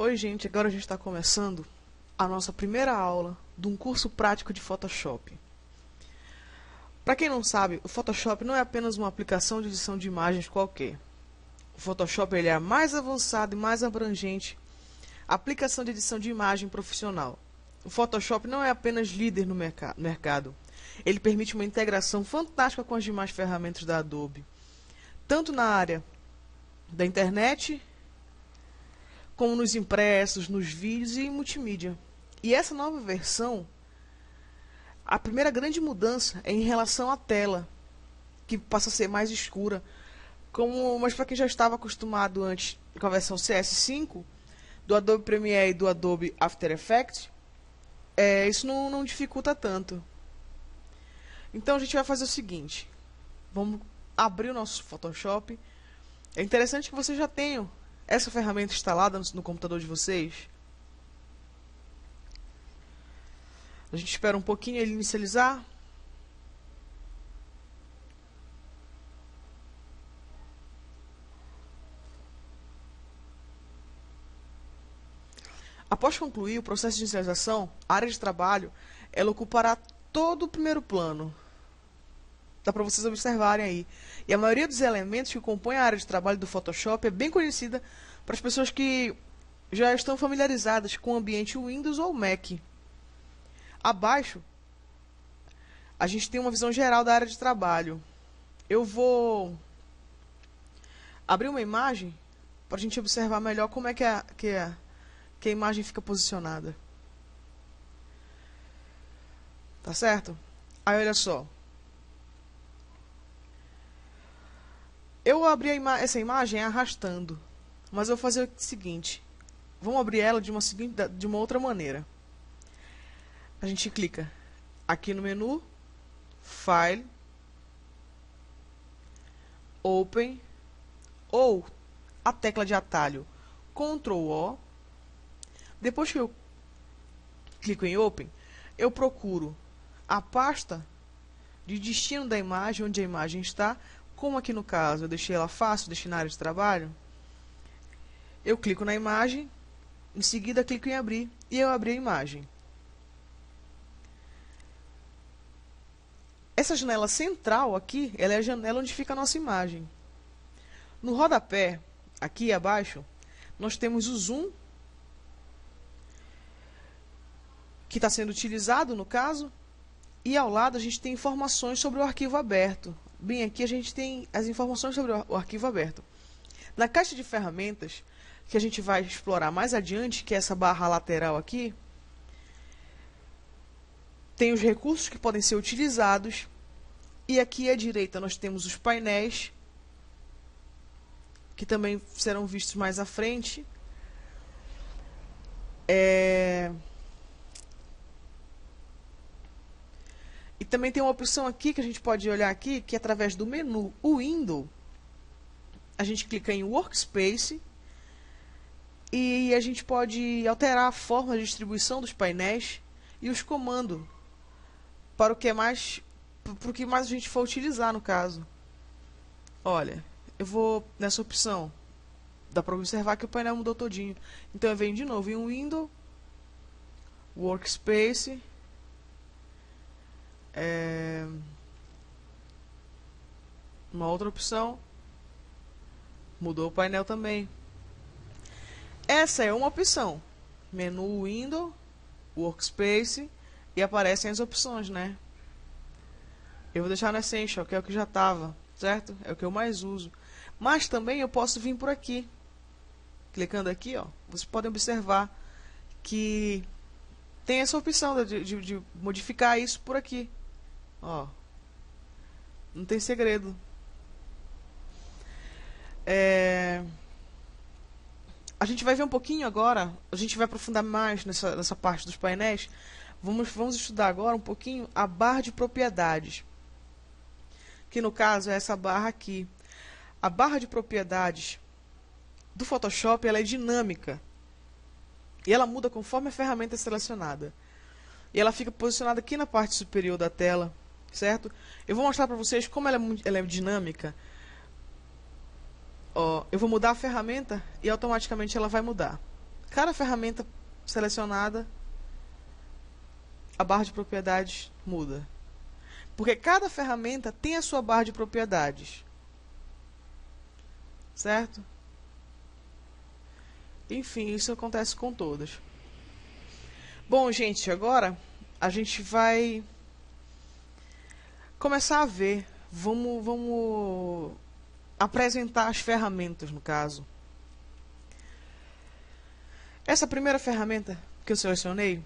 Oi, gente, agora a gente está começando a nossa primeira aula de um curso prático de Photoshop. Para quem não sabe, o Photoshop não é apenas uma aplicação de edição de imagens qualquer. O Photoshop ele é a mais avançada e mais abrangente aplicação de edição de imagem profissional. O Photoshop não é apenas líder no mercado. Ele permite uma integração fantástica com as demais ferramentas da Adobe, tanto na área da internet, como nos impressos, nos vídeos e em multimídia. E essa nova versão, a primeira grande mudança é em relação à tela, que passa a ser mais escura. Mas para quem já estava acostumado antes com a versão CS5, do Adobe Premiere e do Adobe After Effects, isso não dificulta tanto. Então a gente vai fazer o seguinte, vamos abrir o nosso Photoshop. É interessante que vocês já tenham essa ferramenta instalada no computador de vocês. A gente espera um pouquinho ele inicializar. Após concluir o processo de inicialização, a área de trabalho ela ocupará todo o primeiro plano. Dá para vocês observarem aí. E a maioria dos elementos que compõem a área de trabalho do Photoshop é bem conhecida para as pessoas que já estão familiarizadas com o ambiente Windows ou Mac. Abaixo, a gente tem uma visão geral da área de trabalho. Eu vou abrir uma imagem para a gente observar melhor como é que a imagem fica posicionada. Tá certo? Aí olha só. Eu abri essa imagem arrastando, mas eu vou fazer o seguinte. Vamos abrir ela de uma outra maneira. A gente clica aqui no menu, File, Open, ou a tecla de atalho Ctrl+O. Depois que eu clico em Open, eu procuro a pasta de destino da imagem, onde a imagem está. Como aqui no caso eu deixei ela fácil, deixei na área de trabalho, eu clico na imagem, em seguida clico em abrir e eu abri a imagem. Essa janela central aqui, ela é a janela onde fica a nossa imagem. No rodapé, aqui abaixo, nós temos o zoom, que está sendo utilizado no caso, e ao lado a gente tem informações sobre o arquivo aberto. Bem, aqui a gente tem as informações sobre o arquivo aberto. Na caixa de ferramentas, que a gente vai explorar mais adiante, que é essa barra lateral aqui, tem os recursos que podem ser utilizados. E aqui à direita nós temos os painéis, que também serão vistos mais à frente. E também tem uma opção aqui que a gente pode olhar aqui, que é através do menu Window, a gente clica em Workspace e a gente pode alterar a forma de distribuição dos painéis e os comandos para o que mais a gente for utilizar no caso. Olha, eu vou nessa opção. Dá para observar que o painel mudou todinho. Então eu venho de novo em Window, Workspace, uma outra opção, mudou o painel também. Essa é uma opção, menu Window, Workspace, e aparecem as opções, né? Eu vou deixar no Essential, que é o que já estava, certo? É o que eu mais uso. Mas também eu posso vir por aqui, clicando aqui, ó, vocês podem observar que tem essa opção de modificar isso por aqui. Ó, não tem segredo. A gente vai ver um pouquinho agora, a gente vai aprofundar mais nessa parte dos painéis. Vamos estudar agora um pouquinho a barra de propriedades, que no caso é essa barra aqui. A barra de propriedades do Photoshop ela é dinâmica e ela muda conforme a ferramenta é selecionada. E ela fica posicionada aqui na parte superior da tela, certo? Eu vou mostrar para vocês como ela é dinâmica. Ó, eu vou mudar a ferramenta e automaticamente ela vai mudar. Cada ferramenta selecionada, a barra de propriedades muda. Porque cada ferramenta tem a sua barra de propriedades. Certo? Enfim, isso acontece com todas. Bom, gente, agora a gente vai começar a ver. Vamos apresentar as ferramentas, no caso. Essa primeira ferramenta que eu selecionei,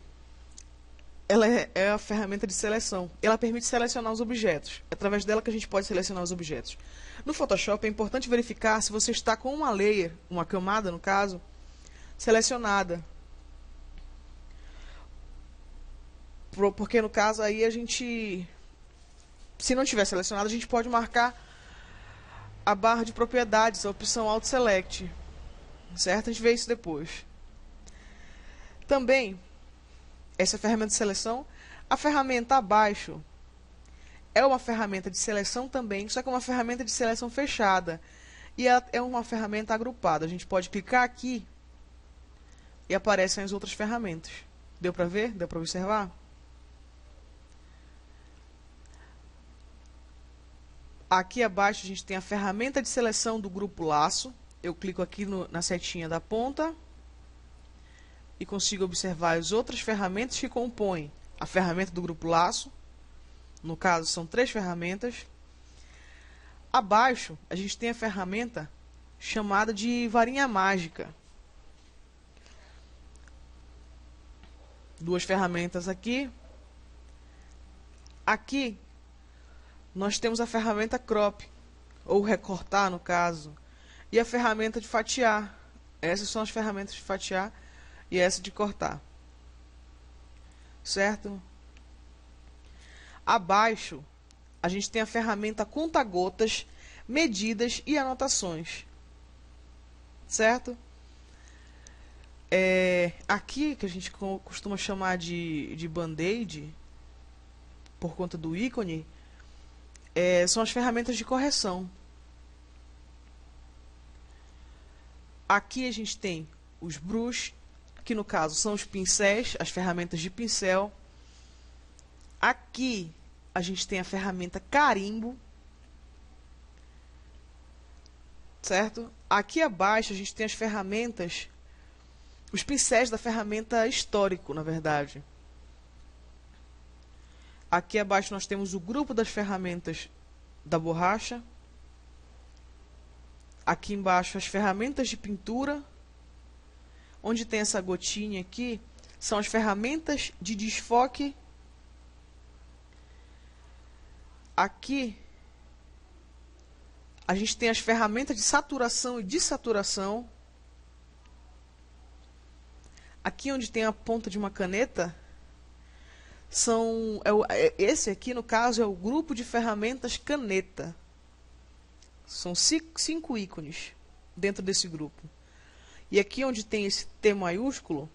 ela é a ferramenta de seleção. Ela permite selecionar os objetos. É através dela que a gente pode selecionar os objetos. No Photoshop é importante verificar se você está com uma layer, uma camada no caso, selecionada. Porque no caso aí a gente, se não tiver selecionado, a gente pode marcar a barra de propriedades, a opção Auto Select. Certo? A gente vê isso depois. Também, essa ferramenta de seleção, a ferramenta abaixo é uma ferramenta de seleção também, só que é uma ferramenta de seleção fechada. E é uma ferramenta agrupada. A gente pode clicar aqui e aparecem as outras ferramentas. Deu para ver? Deu para observar? Aqui abaixo a gente tem a ferramenta de seleção do grupo laço. Eu clico aqui na setinha da ponta e consigo observar as outras ferramentas que compõem a ferramenta do grupo laço. No caso, são 3 ferramentas. Abaixo, a gente tem a ferramenta chamada de varinha mágica. 2 ferramentas aqui. Aqui, nós temos a ferramenta crop, ou recortar no caso, e a ferramenta de fatiar. Essas são as ferramentas de fatiar e essa de cortar. Certo? Abaixo, a gente tem a ferramenta conta-gotas, medidas e anotações. Certo? Aqui, que a gente costuma chamar de band-aid, por conta do ícone, são as ferramentas de correção. Aqui a gente tem os brush, que no caso são os pincéis, as ferramentas de pincel. Aqui a gente tem a ferramenta carimbo. Certo? Aqui abaixo a gente tem as ferramentas, os pincéis da ferramenta histórico, na verdade. Aqui abaixo nós temos o grupo das ferramentas da borracha. Aqui embaixo as ferramentas de pintura. Onde tem essa gotinha aqui, são as ferramentas de desfoque. Aqui a gente tem as ferramentas de saturação e dessaturação. Aqui onde tem a ponta de uma caneta, esse aqui no caso é o grupo de ferramentas caneta. São 5 ícones dentro desse grupo. E aqui onde tem esse T maiúsculo,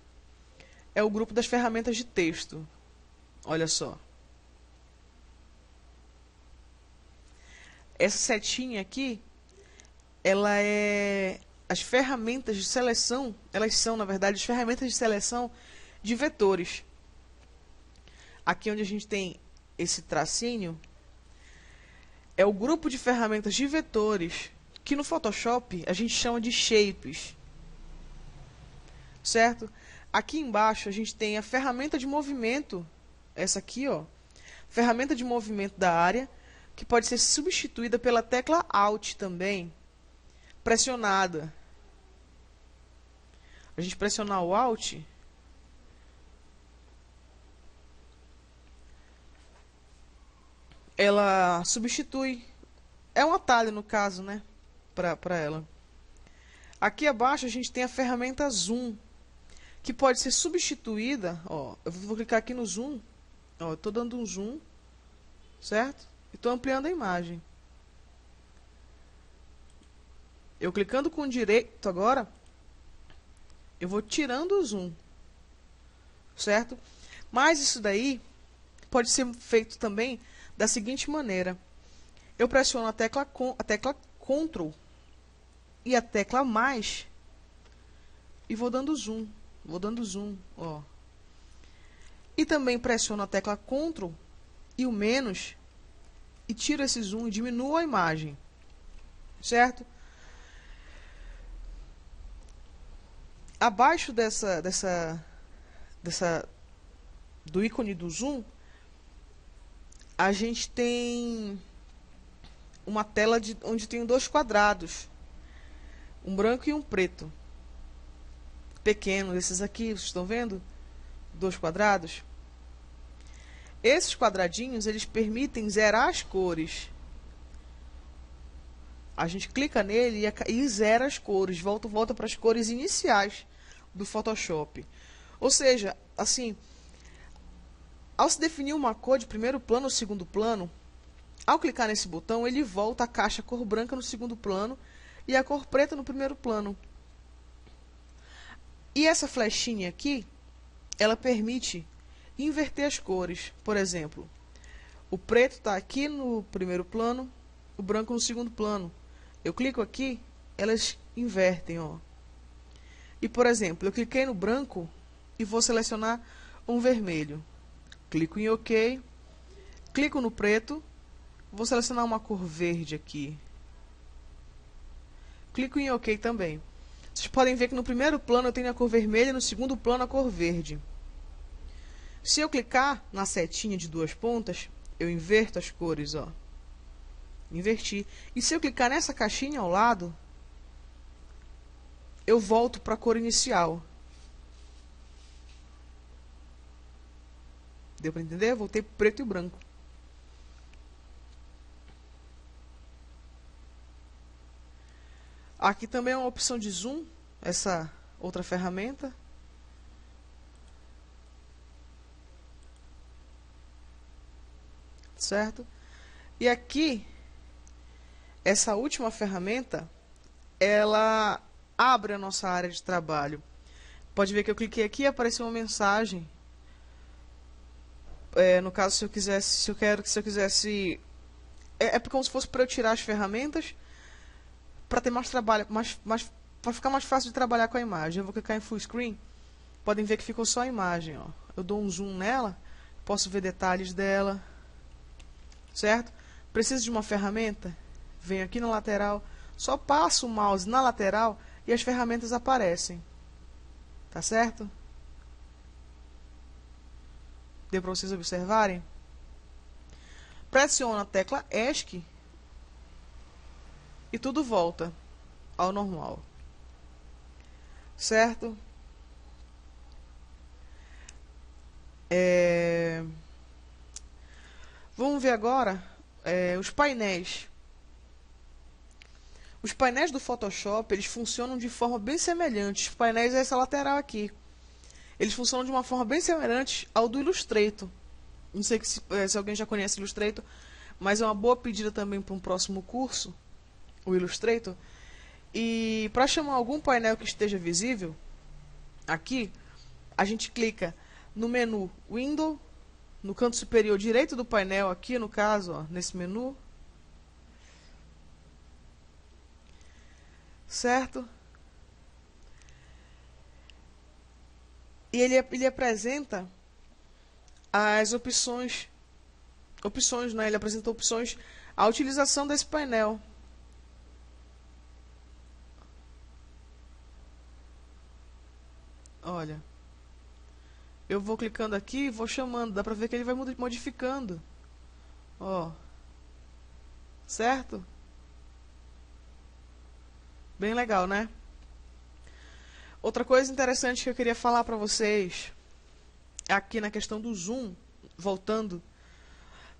é o grupo das ferramentas de texto. Olha só. Essa setinha aqui, ela é... As ferramentas de seleção, elas são, na verdade, as ferramentas de seleção de vetores. Aqui onde a gente tem esse tracinho, é o grupo de ferramentas de vetores, que no Photoshop a gente chama de shapes. Certo? Aqui embaixo a gente tem a ferramenta de movimento, essa aqui, ó, ferramenta de movimento da área, que pode ser substituída pela tecla Alt também, pressionada. A gente pressionar o Alt, ela substitui, é um atalho no caso, né, para ela. Aqui abaixo a gente tem a ferramenta Zoom, que pode ser substituída, ó, eu vou clicar aqui no Zoom, ó, eu estou dando um zoom, certo? E estou ampliando a imagem. Eu clicando com o direito agora, eu vou tirando o zoom, certo? Mas isso daí pode ser feito também da seguinte maneira. Eu pressiono a tecla Ctrl e a tecla mais e vou dando zoom. Vou dando zoom, ó. E também pressiono a tecla Ctrl e o menos e tiro esse zoom e diminuo a imagem, certo? Abaixo do ícone do zoom, a gente tem uma tela onde tem dois quadrados, um branco e um preto, pequenos. Esses aqui, vocês estão vendo? Dois quadrados. Esses quadradinhos, eles permitem zerar as cores. A gente clica nele e zera as cores, volta para as cores iniciais do Photoshop. Ou seja, assim, ao se definir uma cor de primeiro plano ou segundo plano, ao clicar nesse botão, ele volta a caixa cor branca no segundo plano e a cor preta no primeiro plano. E essa flechinha aqui, ela permite inverter as cores. Por exemplo, o preto está aqui no primeiro plano, o branco no segundo plano. Eu clico aqui, elas invertem, ó. E, por exemplo, eu cliquei no branco e vou selecionar um vermelho. Clico em OK, clico no preto, vou selecionar uma cor verde aqui. Clico em OK também. Vocês podem ver que no primeiro plano eu tenho a cor vermelha e no segundo plano a cor verde. Se eu clicar na setinha de duas pontas, eu inverto as cores, ó. Inverti. E se eu clicar nessa caixinha ao lado, eu volto para a cor inicial. Deu para entender? Voltei para preto e branco. Aqui também é uma opção de zoom, essa outra ferramenta. Certo? E aqui, essa última ferramenta, ela abre a nossa área de trabalho. Pode ver que eu cliquei aqui e apareceu uma mensagem. No caso, se eu quisesse... É como se fosse para eu tirar as ferramentas para ter mais trabalho, para ficar mais fácil de trabalhar com a imagem. Eu vou clicar em Full Screen. Podem ver que ficou só a imagem, ó. Eu dou um zoom nela, posso ver detalhes dela. Certo? Preciso de uma ferramenta? Venho aqui na lateral, só passo o mouse na lateral e as ferramentas aparecem. Tá certo? Deu para vocês observarem? Pressiono a tecla ESC e tudo volta ao normal. Certo? Vamos ver agora os painéis. Os painéis do Photoshop, eles funcionam de forma bem semelhante. Os painéis é essa lateral aqui. Eles funcionam de uma forma bem semelhante ao do Illustrator. Não sei se alguém já conhece o Illustrator, mas é uma boa pedida também para um próximo curso, o Illustrator. E para chamar algum painel que esteja visível, aqui, a gente clica no menu Window, no canto superior direito do painel, aqui no caso, ó, nesse menu. Certo? E ele apresenta as opções, né? Ele apresenta opções, a utilização desse painel. Olha, eu vou clicando aqui e vou chamando, dá pra ver que ele vai modificando. Ó. Certo? Bem legal, né? Outra coisa interessante que eu queria falar para vocês, aqui na questão do zoom, voltando.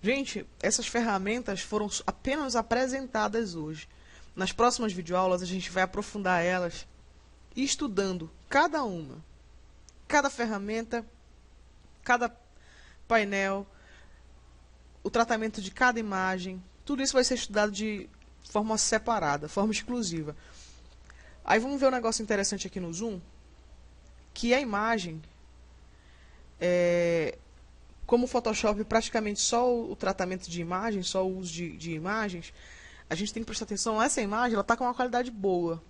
Gente, essas ferramentas foram apenas apresentadas hoje. Nas próximas videoaulas a gente vai aprofundar elas, estudando cada uma, cada ferramenta, cada painel, o tratamento de cada imagem. Tudo isso vai ser estudado de forma separada, forma exclusiva. Aí vamos ver um negócio interessante aqui no zoom, que a imagem, como o Photoshop praticamente só o tratamento de imagem, só o uso de imagens, a gente tem que prestar atenção, essa imagem ela está com uma qualidade boa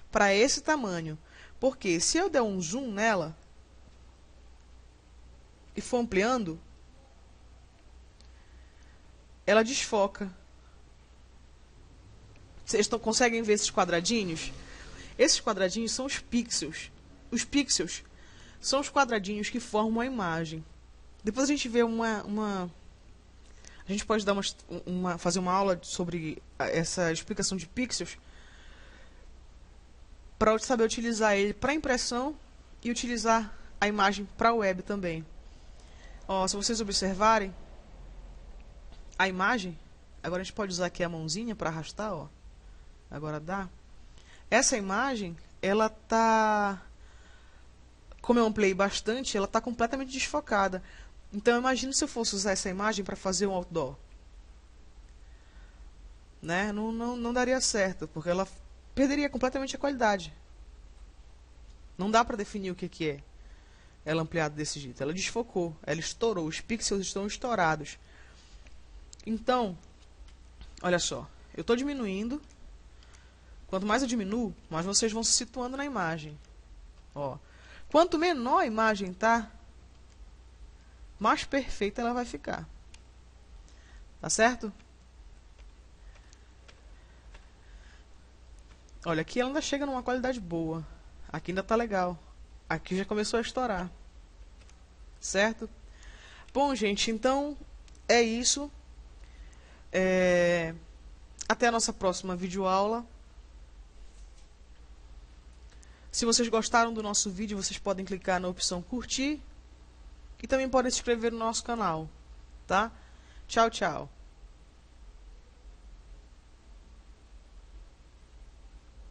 para esse tamanho. Porque se eu der um zoom nela e for ampliando, ela desfoca. Vocês conseguem ver esses quadradinhos? Esses quadradinhos são os pixels. Os pixels são os quadradinhos que formam a imagem. Depois a gente vê a gente pode dar fazer uma aula sobre essa explicação de pixels para saber utilizar ele para impressão e utilizar a imagem para a web também. Ó, se vocês observarem a imagem, agora a gente pode usar aqui a mãozinha para arrastar, ó. Agora dá. Essa imagem, ela tá, como eu ampliei bastante, ela tá completamente desfocada. Então imagine se eu fosse usar essa imagem para fazer um outdoor, né? Não daria certo, porque ela perderia completamente a qualidade. Não dá para definir o que é ela ampliada desse jeito. Ela desfocou, ela estourou, os pixels estão estourados. Então, olha só, eu estou diminuindo. Quanto mais eu diminuo, mais vocês vão se situando na imagem. Ó, quanto menor a imagem tá, mais perfeita ela vai ficar. Tá certo? Olha, aqui ela ainda chega numa qualidade boa. Aqui ainda tá legal. Aqui já começou a estourar. Certo? Bom, gente, então é isso. Até a nossa próxima videoaula. Se vocês gostaram do nosso vídeo, vocês podem clicar na opção curtir. E também podem se inscrever no nosso canal. Tá? Tchau, tchau.